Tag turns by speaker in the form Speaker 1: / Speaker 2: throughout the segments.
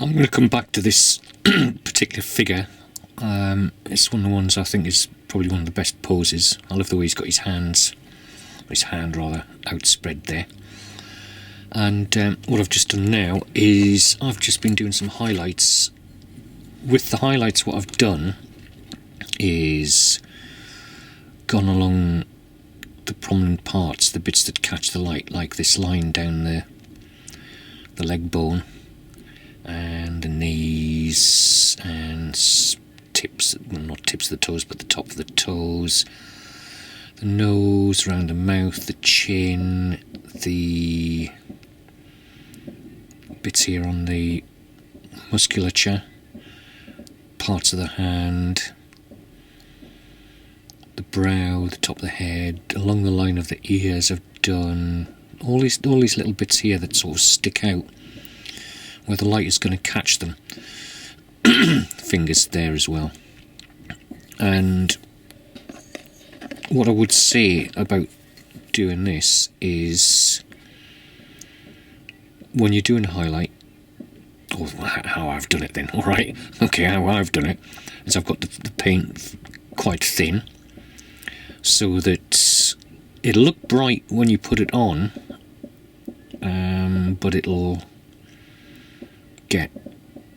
Speaker 1: I'm going to come back to this particular figure. It's one of the ones I think is probably one of the best poses. I love the way he's got his hand outspread there. And what I've just done now is I've just been doing some highlights. With the highlights, what I've done is gone along the prominent parts, the bits that catch the light, like this line down the leg bone and the knees and tips, well, not tips of the toes, but the top of the toes, the nose, around the mouth, the chin, the bits here on the musculature, parts of the hand, the brow, the top of the head, along the line of the ears. I've done all these little bits here that sort of stick out where the light is going to catch them. Fingers there as well. And what I would say about doing this is, when you're doing a highlight, or how I've done it then, alright, okay, how I've done it is I've got the paint quite thin, so that it'll look bright when you put it on, but it'll get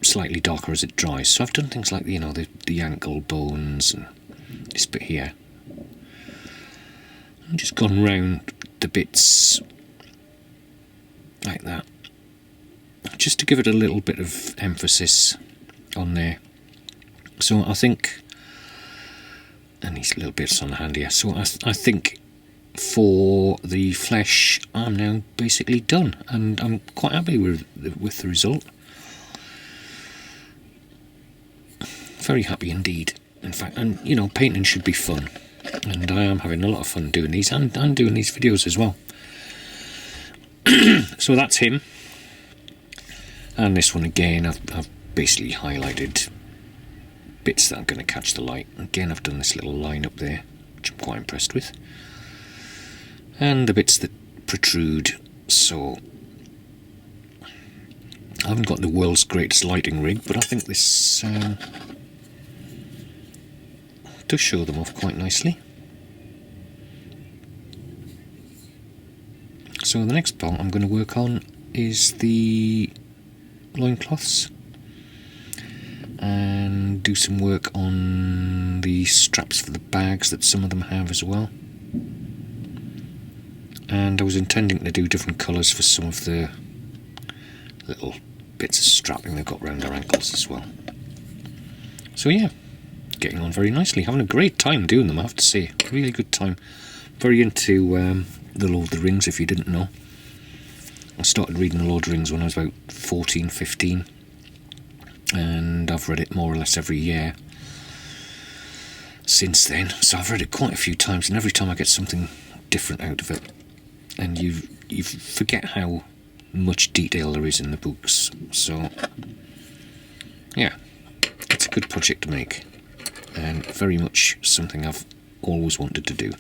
Speaker 1: slightly darker as it dries. So I've done things like, you know, the ankle bones and this bit here. I've just gone round the bits like that, just to give it a little bit of emphasis on there. So I think, and these little bits on the hand here, so I think for the flesh I'm now basically done, and I'm quite happy with the result. Very happy indeed, in fact. And you know, painting should be fun, and I am having a lot of fun doing these and doing these videos as well. So that's him. And this one again, I've basically highlighted bits that are going to catch the light. Again, I've done this little line up there, which I'm quite impressed with. And the bits that protrude. So I haven't got the world's greatest lighting rig, but I think this does show them off quite nicely. So the next part I'm going to work on is the loincloths, and do some work on the straps for the bags that some of them have as well. And I was intending to do different colours for some of the little bits of strapping they've got around their ankles as well. So yeah, getting on very nicely, having a great time doing them, I have to say. Really good time. Very into the Lord of the Rings, if you didn't know. I started reading the Lord of the Rings when I was about 14, 15, and I've read it more or less every year since then. So I've read it quite a few times, and every time I get something different out of it. And you forget how much detail there is in the books. So yeah, it's a good project to make, and very much something I've always wanted to do.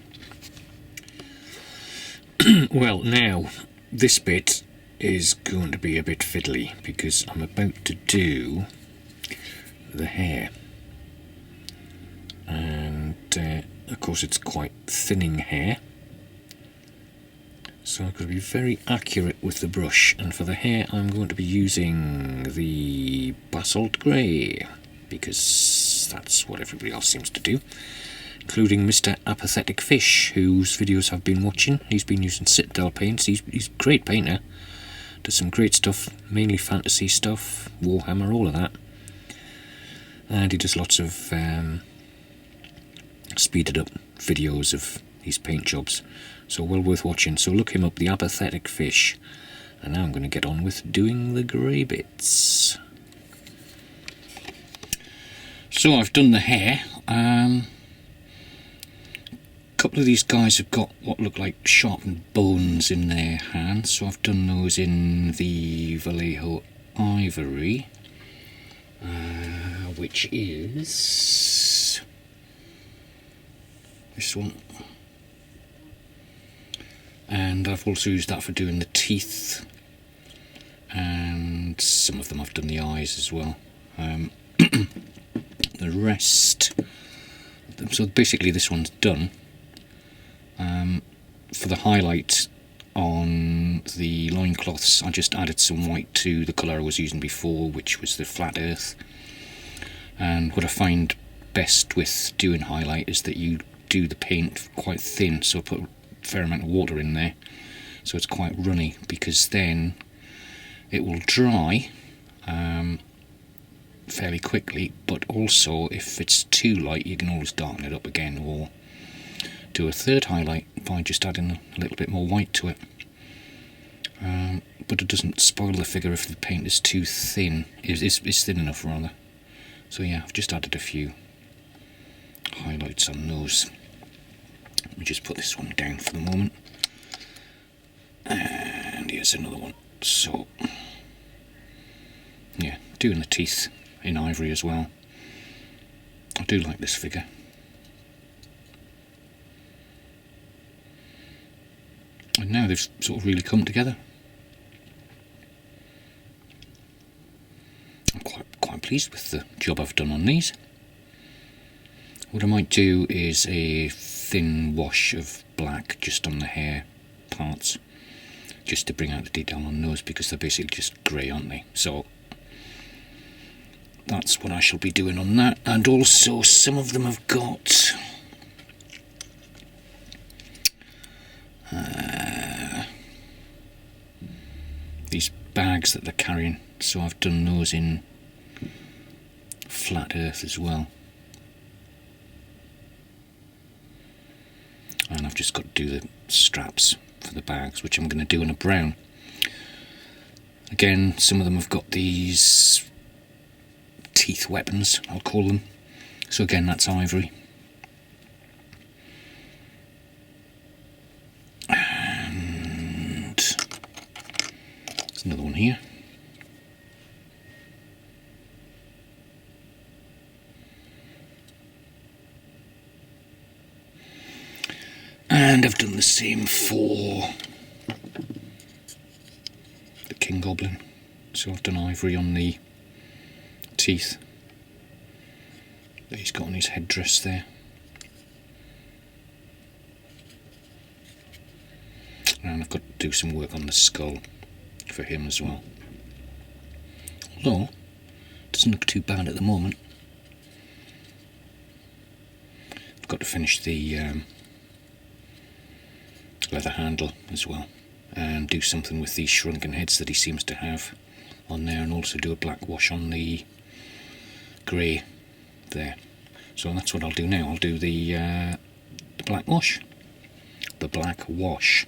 Speaker 1: Well, now this bit is going to be a bit fiddly, because I'm about to do the hair, and of course it's quite thinning hair, so I've got to be very accurate with the brush. And for the hair I'm going to be using the basalt grey, because that's what everybody else seems to do, including Mr. Apathetic Fish, whose videos I've been watching. He's been using Citadel paints. He's a great painter, does some great stuff, mainly fantasy stuff, Warhammer, all of that. And he does lots of speeded up videos of his paint jobs, so well worth watching. So look him up, the Apathetic Fish. And now I'm going to get on with doing the grey bits. So I've done the hair. A couple of these guys have got what look like sharpened bones in their hands, so I've done those in the Vallejo Ivory, which is this one. And I've also used that for doing the teeth and some of them I've done the eyes as well. The rest, so basically this one's done. For the highlight on the loincloths, I just added some white to the colour I was using before, which was the flat earth. And what I find best with doing highlight is that you do the paint quite thin, so I put a fair amount of water in there so it's quite runny, because then it will dry fairly quickly. But also, if it's too light, you can always darken it up again, or do a third highlight by just adding a little bit more white to it. But it doesn't spoil the figure if the paint is too thin. It's thin enough, rather. So yeah, I've just added a few highlights on those. Let me just put this one down for the moment. And here's another one. So yeah, doing the teeth in ivory as well. I do like this figure. And now they've sort of really come together. I'm quite pleased with the job I've done on these. What I might do is a thin wash of black just on the hair parts, just to bring out the detail on those, because they're basically just grey, aren't they? So that's what I shall be doing on that. And also, some of them have got these bags that they're carrying, so I've done those in flat earth as well. And I've just got to do the straps for the bags, which I'm going to do in a brown. Again, some of them have got these teeth weapons, I'll call them. So again, that's ivory. And there's another one here. And I've done the same for the King Goblin. So I've done ivory on the teeth that he's got on his headdress there. And I've got to do some work on the skull for him as well. Although, it doesn't look too bad at the moment. I've got to finish the leather handle as well, and do something with these shrunken heads that he seems to have on there, and also do a black wash on the grey there. So that's what I'll do now. I'll do the black wash. The black wash.